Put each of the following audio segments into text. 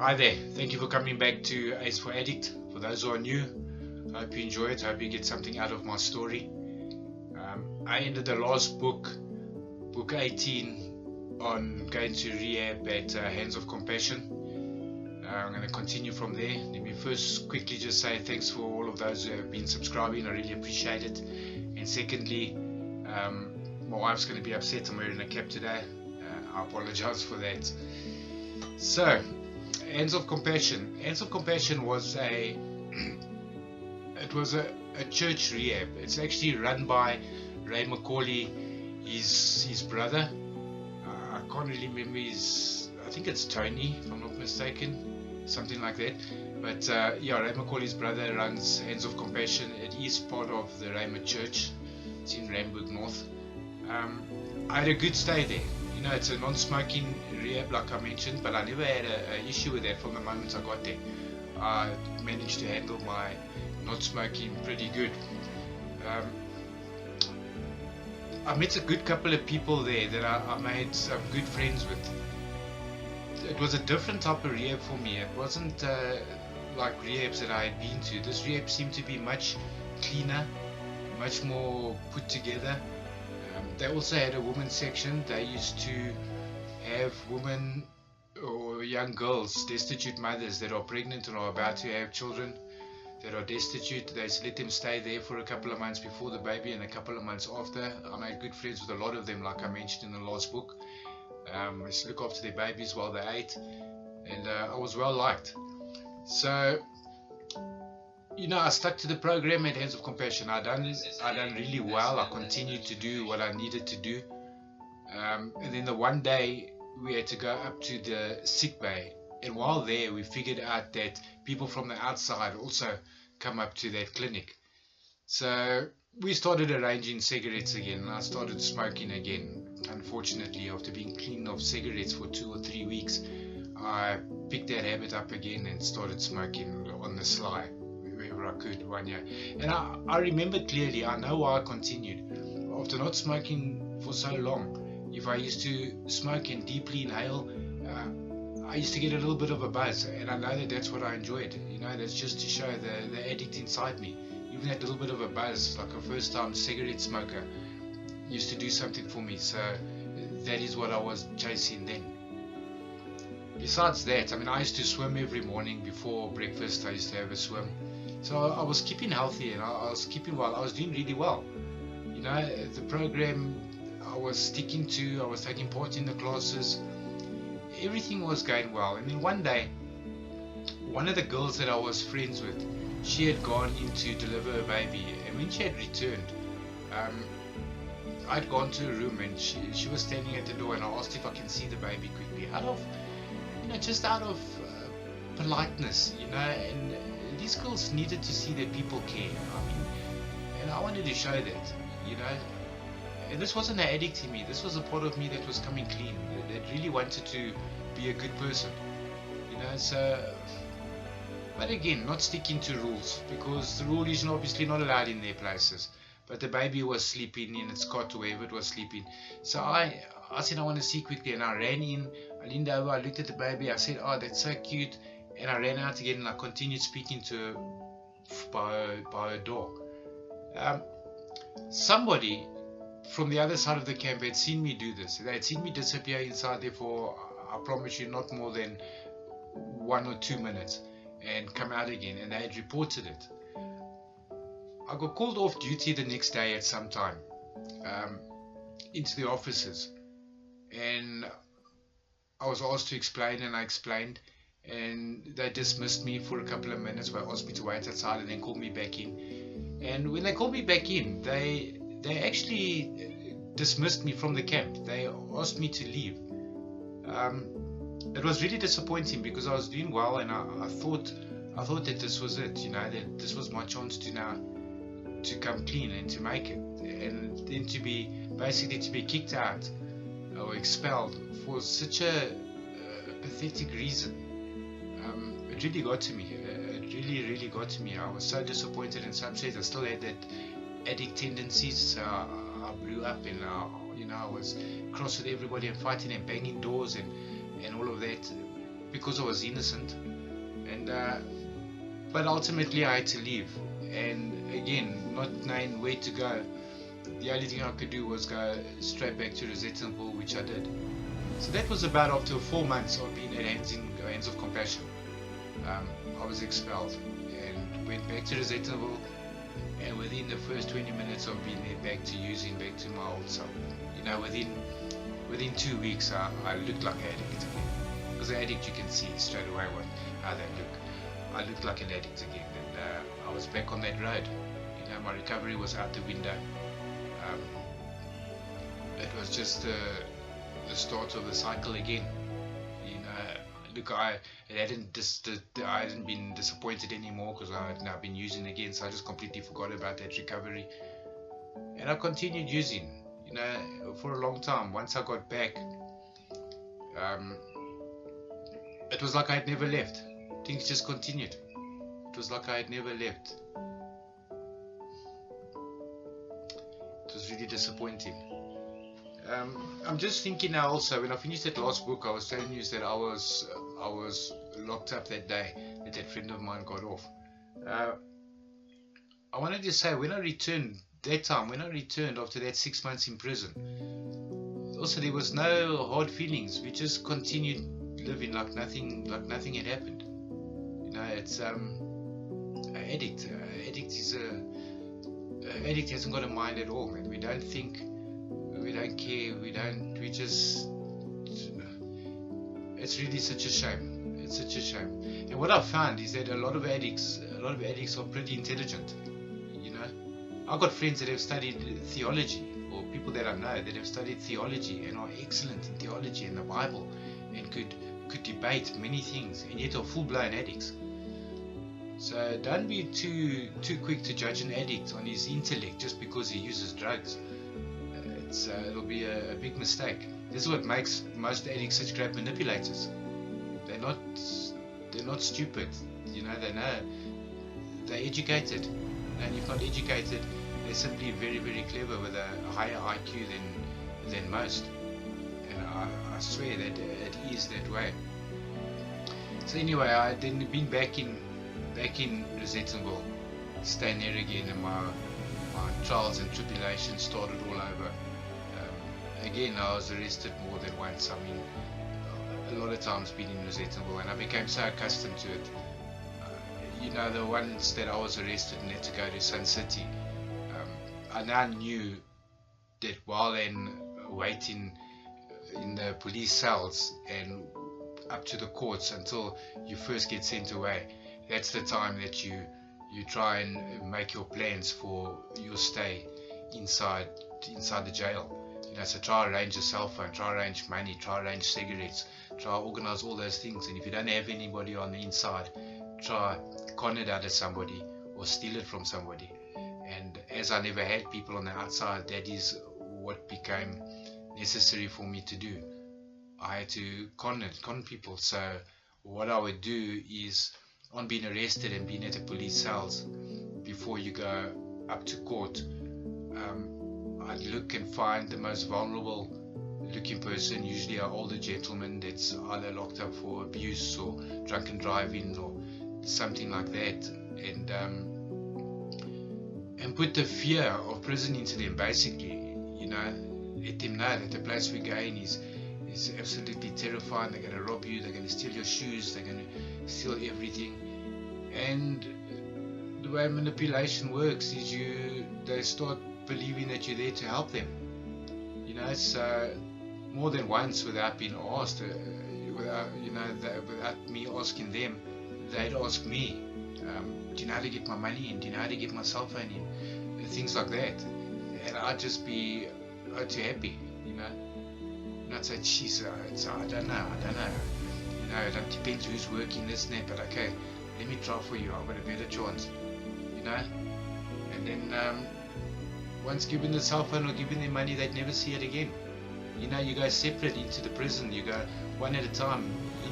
Hi there, thank you for coming back to Ace for Addict. For those who are new, I hope you enjoy it. I hope you get something out of my story. I ended the last book 18, on going to rehab at Hands of Compassion. I'm going to continue from there. Let me first quickly just say thanks for all of those who have been subscribing. I really appreciate it. And secondly, my wife's going to be upset. I'm wearing a cap today. I apologize for that. So, Hands of Compassion. Hands of Compassion was a church rehab. It's actually run by Ray McCauley, his brother. I can't really remember I think it's Tony, if I'm not mistaken, something like that. But yeah, Ray McCauley's brother runs Hands of Compassion. It is part of the Rhema Church. It's in Randburg North. I had a good stay there. You know, it's a non-smoking rehab, like I mentioned, but I never had an issue with that from the moment I got there. I managed to handle my not smoking pretty good. I met a good couple of people there that I made some good friends with. It was a different type of rehab for me. It wasn't like rehabs that I had been to. This rehab seemed to be much cleaner, much more put together. They also had a women's section. They used to have women or young girls, destitute mothers that are pregnant or are about to have children that are destitute. They let them stay there for a couple of months before the baby and a couple of months after. I made good friends with a lot of them, like I mentioned in the last book. I used to look after their babies while they ate, and I was well liked. So, you know, I stuck to the program at Hands of Compassion. I done really well. I continued to do what I needed to do. And then the one day we had to go up to the sick bay. And while there, we figured out that people from the outside also come up to that clinic. So we started arranging cigarettes again. And I started smoking again. Unfortunately, after being clean of cigarettes for 2 or 3 weeks, I picked that habit up again and started smoking on the sly wherever I could 1 year. And I remember clearly, I know why I continued. After not smoking for so long, if I used to smoke and deeply inhale, I used to get a little bit of a buzz, and I know that that's what I enjoyed. You know, that's just to show the addict inside me. Even that little bit of a buzz, like a first time cigarette smoker, used to do something for me. So that is what I was chasing then. Besides that, I mean, I used to swim every morning before breakfast. I used to have a swim. So I was keeping healthy, and I was keeping well. I was doing really well. You know, the program I was sticking to, I was taking part in the classes. Everything was going well. And then one day, one of the girls that I was friends with, she had gone in to deliver a baby. And when she had returned, I'd gone to her room, and she was standing at the door, and I asked if I can see the baby quickly. Just out of politeness, you know, and these girls needed to see that people care. I mean, and I wanted to show that, you know. And this wasn't an addict in me. This was a part of me that was coming clean, that really wanted to be a good person, you know. So, but again, not sticking to rules, because the rule is obviously not allowed in their places. But the baby was sleeping in its cot, wherever it was sleeping. So I said, I want to see quickly, and I ran in. I leaned over, I looked at the baby, I said, oh, that's so cute, and I ran out again, and I continued speaking to her by her door. Somebody from the other side of the camp had seen me do this. They had seen me disappear inside there for, I promise you, not more than 1 or 2 minutes, and come out again, and they had reported it. I got called off duty the next day at some time, into the offices, and I was asked to explain, and I explained, and they dismissed me for a couple of minutes, but asked me to wait outside, and then called me back in. And when they called me back in, they actually dismissed me from the camp. They asked me to leave. It was really disappointing, because I was doing well, and I thought that this was it, you know, that this was my chance to come clean and to make it, and then to be kicked out or expelled for such a pathetic reason. It really got to me. It really got to me. I was so disappointed and so upset. I still had that addict tendencies, so I blew up, and I was cross with everybody and fighting and banging doors and all of that. because I was innocent, and but ultimately I had to leave, and again, not knowing where to go, the only thing I could do was go straight back to Rosettenville, which I did. So that was about after 4 months of being at Hands of Compassion. I was expelled and went back to Rosettenville, and within the first 20 minutes of being there, back to using, back to my old self. You know, within 2 weeks, I looked like an addict again. Because an addict, you can see straight away how they look. I looked like an addict again, and I was back on that road. You know, my recovery was out the window. It was just the start of the cycle again. You know, look, I hadn't been disappointed anymore because I had now been using again, so I just completely forgot about that recovery, and I continued using, you know, for a long time. Once I got back, it was like I had never left. Things just continued. It was like I had never left. It was really disappointing. I'm just thinking now also, when I finished that last book, I was telling you that I was locked up that day that friend of mine got off. I wanted to say, when I returned after that 6 months in prison, also there was no hard feelings. We just continued living like nothing had happened. You know, it's an addict. Addict hasn't got a mind at all, man. We don't think, we don't care, we just, it's really such a shame. It's such a shame. And what I've found is that a lot of addicts are pretty intelligent. You know, I've got friends that have studied theology, or people that I know that have studied theology and are excellent in theology and the Bible, and could debate many things, and yet are full-blown addicts. So don't be too quick to judge an addict on his intellect just because he uses drugs. It'll be a big mistake. This is what makes most addicts such great manipulators. They're not stupid. You know, they're educated. And if not educated, they're simply very, very clever with a higher IQ than most. And I swear that it is that way. So anyway, I then been back in Rosettenville, staying there again, and my trials and tribulations started all over. Again, I was arrested more than once. I mean, a lot of times being in Rosettenville, and I became so accustomed to it. You know, the ones that I was arrested and had to go to Sun City, I now knew that while then waiting in the police cells and up to the courts until you first get sent away, that's the time that you try and make your plans for your stay inside the jail. You know, so try arrange a cell phone, try arrange money, try arrange cigarettes, try organize all those things. And if you don't have anybody on the inside, try con it out of somebody or steal it from somebody. And as I never had people on the outside, that is what became necessary for me to do. I had to con people. So what I would do is, on being arrested and being at the police cells, before you go up to court, I'd look and find the most vulnerable looking person, usually an older gentleman that's either locked up for abuse or drunken driving or something like that, and put the fear of prison into them, basically. You know, let them know that the place we're going is absolutely terrifying. They're going to rob you, they're going to steal your shoes, they're going to steal everything. And the way manipulation works is they start believing that you're there to help them. You know, it's more than once without being asked, without me asking them, they'd ask me, do you know how to get my money in? Do you know how to get my cell phone in? And things like that. And I'd just be too happy, you know. And I'd say, geez, I don't know. You know, it depends who's working this and that, but okay, let me try for you, I've got a better chance, you know. And then once given the cell phone or given them money, they'd never see it again. You know, you go separate into the prison, you go one at a time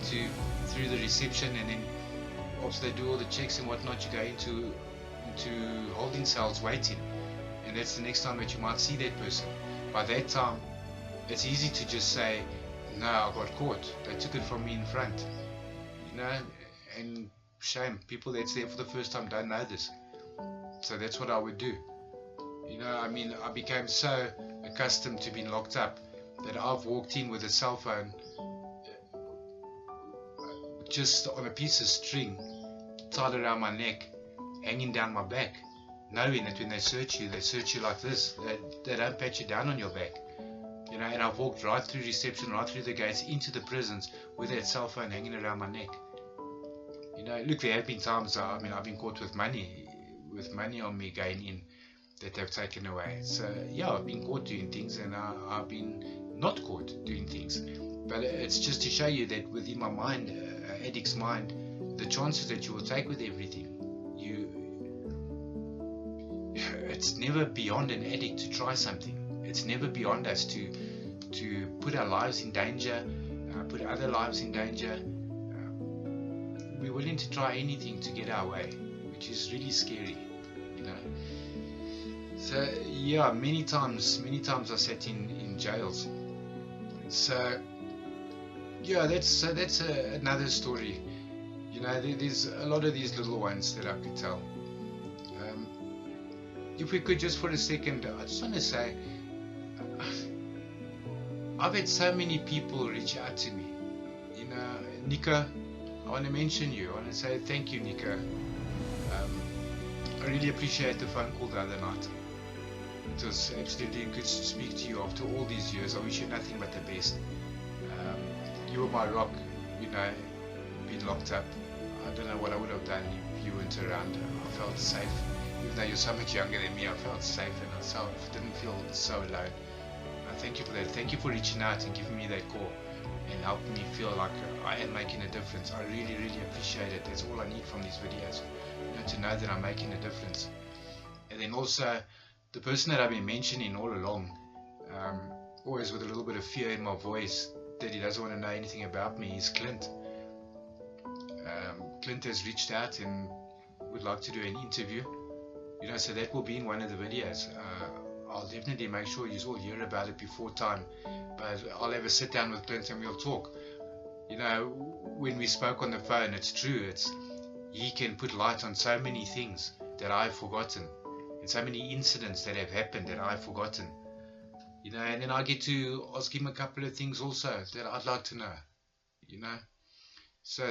through the reception, and then after they do all the checks and whatnot, you go into holding cells waiting, and that's the next time that you might see that person. By that time, it's easy to just say, no, I got caught, they took it from me in front. and shame, people that's there for the first time don't know this. So that's what I would do. I became so accustomed to being locked up that I've walked in with a cell phone just on a piece of string tied around my neck, hanging down my back, knowing that when they search you like this. They don't pat you down on your back. And I've walked right through reception, right through the gates, into the prisons with that cell phone hanging around my neck. Look, there have been times, I've been caught with money on me going in that they've taken away. So yeah, I've been caught doing things, and I've been not caught doing things. But it's just to show you that within my mind, addict's mind, the chances that you will take with everything, it's never beyond an addict to try something. It's never beyond us to put our lives in danger, put other lives in danger. We're willing to try anything to get our way, which is really scary. So yeah, many times I sat in jails. So yeah, that's another story. There's a lot of these little ones that I could tell. If we could just for a second, I just want to say, I've had so many people reach out to me. Nika, I want to mention you. I want to say thank you, Nika. I really appreciate the phone call the other night. It was absolutely good to speak to you after all these years. I wish you nothing but the best. You were my rock, being locked up. I don't know what I would have done if you weren't around. I felt safe. Even though you're so much younger than me, I felt safe, and I didn't feel so alone. Thank you for that. Thank you for reaching out and giving me that call and helping me feel like I am making a difference. I really, really appreciate it. That's all I need from these videos, to know that I'm making a difference. And then also, the person that I've been mentioning all along, always with a little bit of fear in my voice that he doesn't want to know anything about me, is Clint. Clint has reached out and would like to do an interview. So that will be in one of the videos. I'll definitely make sure you all hear about it before time, but I'll have a sit down with Clint and we'll talk. When we spoke on the phone, it's true, he can put light on so many things that I've forgotten, and so many incidents that have happened that I've forgotten. And then I get to ask him a couple of things also that I'd like to know. So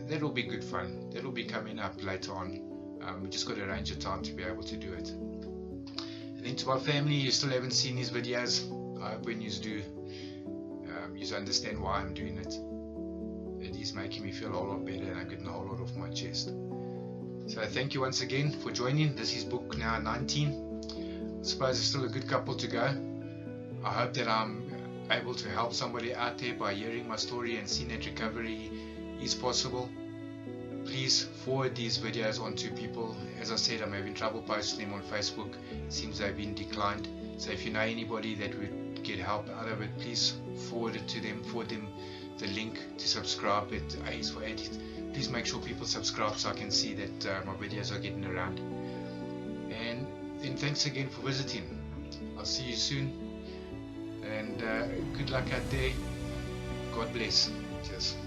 that'll be good fun. That'll be coming up later on. We just got to arrange a time to be able to do it. And then to my family, you still haven't seen these videos. I hope when you do, you understand why I'm doing it. It is making me feel a whole lot better, and I'm getting a whole lot off my chest. So thank you once again for joining. This is book now 19. I suppose there's still a good couple to go. I hope that I'm able to help somebody out there by hearing my story and seeing that recovery is possible. Please forward these videos on to people. As I said, I'm having trouble posting them on Facebook. It seems they've been declined. So if you know anybody that would get help out of it, please forward it to them. Forward them the link to subscribe at A is for Addict. Please make sure people subscribe so I can see that my videos are getting around. And then thanks again for visiting. I'll see you soon. And good luck out there. God bless. Cheers.